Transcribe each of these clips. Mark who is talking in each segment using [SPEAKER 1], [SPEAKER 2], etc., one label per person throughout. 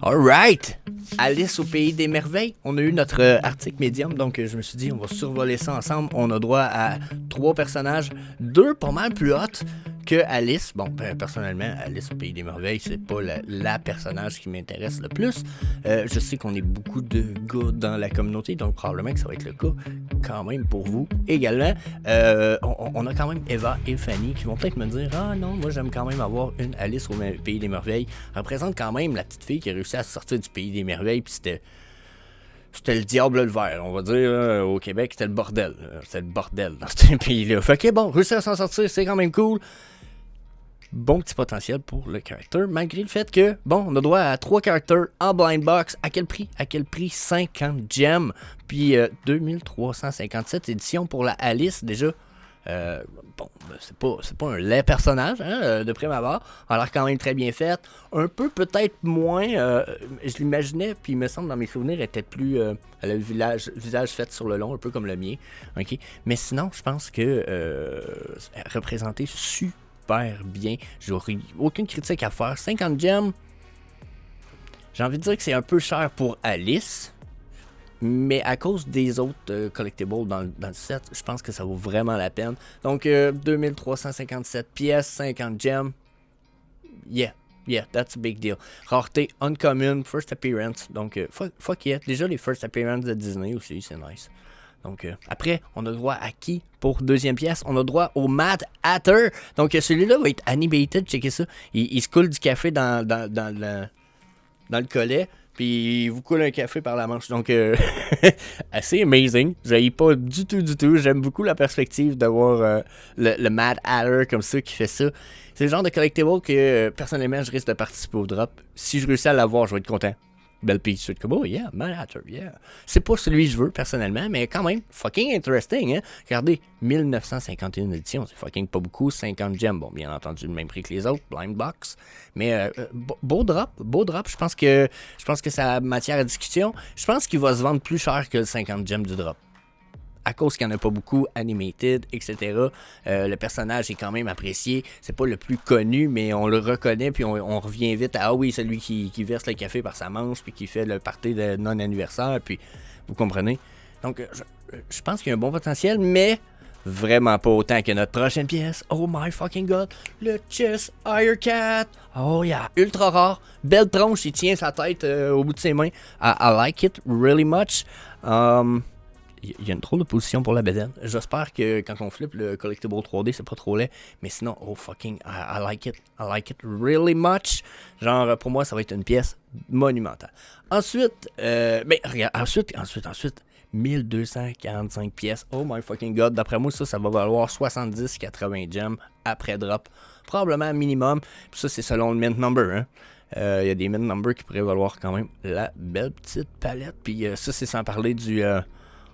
[SPEAKER 1] Alright! Alice au pays des merveilles. On a eu notre article médium, donc je me suis dit on va survoler ça ensemble. On a droit à 3 personnages, 2 pas mal plus hot que Alice. Bon, personnellement, Alice au pays des merveilles, c'est pas la personnage qui m'intéresse le plus. Je sais qu'on est beaucoup de gars dans la communauté, donc probablement que ça va être le cas quand même pour vous également. On a quand même Eva et Fanny qui vont peut-être me dire « Ah non, moi j'aime quand même avoir une Alice au pays des merveilles. » Représente quand même la petite fille qui a réussi à sortir du pays des merveilles, puis c'était le diable le vert, on va dire, au Québec, c'était le bordel. C'était le bordel dans ce pays-là. Fait que bon, réussir à s'en sortir, c'est quand même cool. Bon petit potentiel pour le character, malgré le fait que, bon, on a droit à 3 characters en blind box. À quel prix? 50 gems. Puis 2357 éditions pour la Alice, déjà. Bon, c'est pas un laid personnage, hein, de prime abord. Elle a l'air quand même très bien faite. Un peu peut-être moins, je l'imaginais, puis il me semble dans mes souvenirs, elle était plus, elle a le visage fait sur le long, un peu comme le mien. Ok. Mais sinon, je pense que représentée super bien. J'aurais aucune critique à faire. 50 gems, j'ai envie de dire que c'est un peu cher pour Alice. Mais à cause des autres collectibles dans le set, je pense que ça vaut vraiment la peine. Donc, 2357 pièces, 50 gems. Yeah, that's a big deal. Rareté uncommon, first appearance. Donc, fuck yeah. Déjà, les first appearance de Disney aussi, c'est nice. Donc, après, on a droit à qui pour deuxième pièce? On a droit au Mad Hatter. Donc, celui-là va être animated, checkez ça. Il se coule du café dans le collet. Puis il vous coule un café par la manche. Donc, assez amazing. J'haïs pas du tout. J'aime beaucoup la perspective d'avoir le Mad Hatter comme ça qui fait ça. C'est le genre de collectible que, personnellement, je risque de participer au drop. Si je réussis à l'avoir, je vais être content. Belle piece. Je suis comme, oh yeah, Mad Hatter, yeah. C'est pas celui que je veux, personnellement, mais quand même, fucking interesting, hein. Regardez, 1951 éditions, c'est fucking pas beaucoup, 50 gems. Bon, bien entendu, le même prix que les autres, blind box. Mais beau drop. Je pense que ça a matière à discussion. Je pense qu'il va se vendre plus cher que le 50 gems du drop. À cause qu'il n'y en a pas beaucoup, animated, etc. Le personnage est quand même apprécié. C'est pas le plus connu, mais on le reconnaît, puis on revient vite à « Ah oui, celui qui verse le café par sa manche, puis qui fait le party de non-anniversaire, puis vous comprenez. » Donc, je pense qu'il y a un bon potentiel, mais vraiment pas autant que notre prochaine pièce. Oh my fucking god, le Chess Ironcat. Oh yeah, ultra rare, belle tronche, il tient sa tête au bout de ses mains. I like it really much. Il y a une drôle de position pour la bedaine. J'espère que quand on flippe le Collectible 3D, c'est pas trop laid. Mais sinon, oh fucking, I like it. I like it really much. Genre, pour moi, ça va être une pièce monumentale. Ensuite, regarde, ensuite, 1245 pièces. Oh my fucking god. D'après moi, ça va valoir 70-80 gems après drop. Probablement minimum. Puis ça, c'est selon le mint number, hein. Il y a des mint numbers qui pourraient valoir quand même la belle petite palette. Puis ça, c'est sans parler du...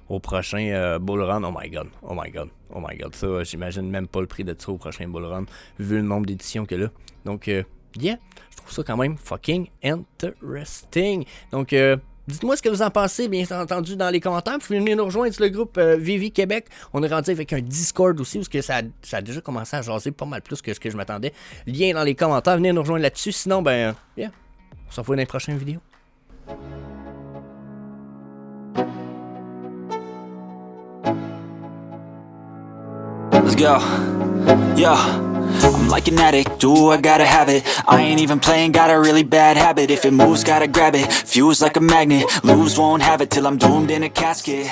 [SPEAKER 1] au prochain Bull Run. Oh my god. Ça, j'imagine même pas le prix de ça au prochain Bull Run, vu le nombre d'éditions qu'il y a là. Donc, yeah, je trouve ça quand même fucking interesting. Donc, dites-moi ce que vous en pensez, bien entendu, dans les commentaires. Vous pouvez venir nous rejoindre sur le groupe Vivi Québec. On est rendu avec un Discord aussi, parce que ça a déjà commencé à jaser pas mal plus que ce que je m'attendais. Lien dans les commentaires, venez nous rejoindre là-dessus. Sinon, ben, yeah, on s'en voit dans les prochaines vidéos.
[SPEAKER 2] Let's go, yo, I'm like an addict, ooh, I gotta have it. I ain't even playing, got a really bad habit. If it moves, gotta grab it, fuse like a magnet. Lose, won't have it till I'm doomed in a casket.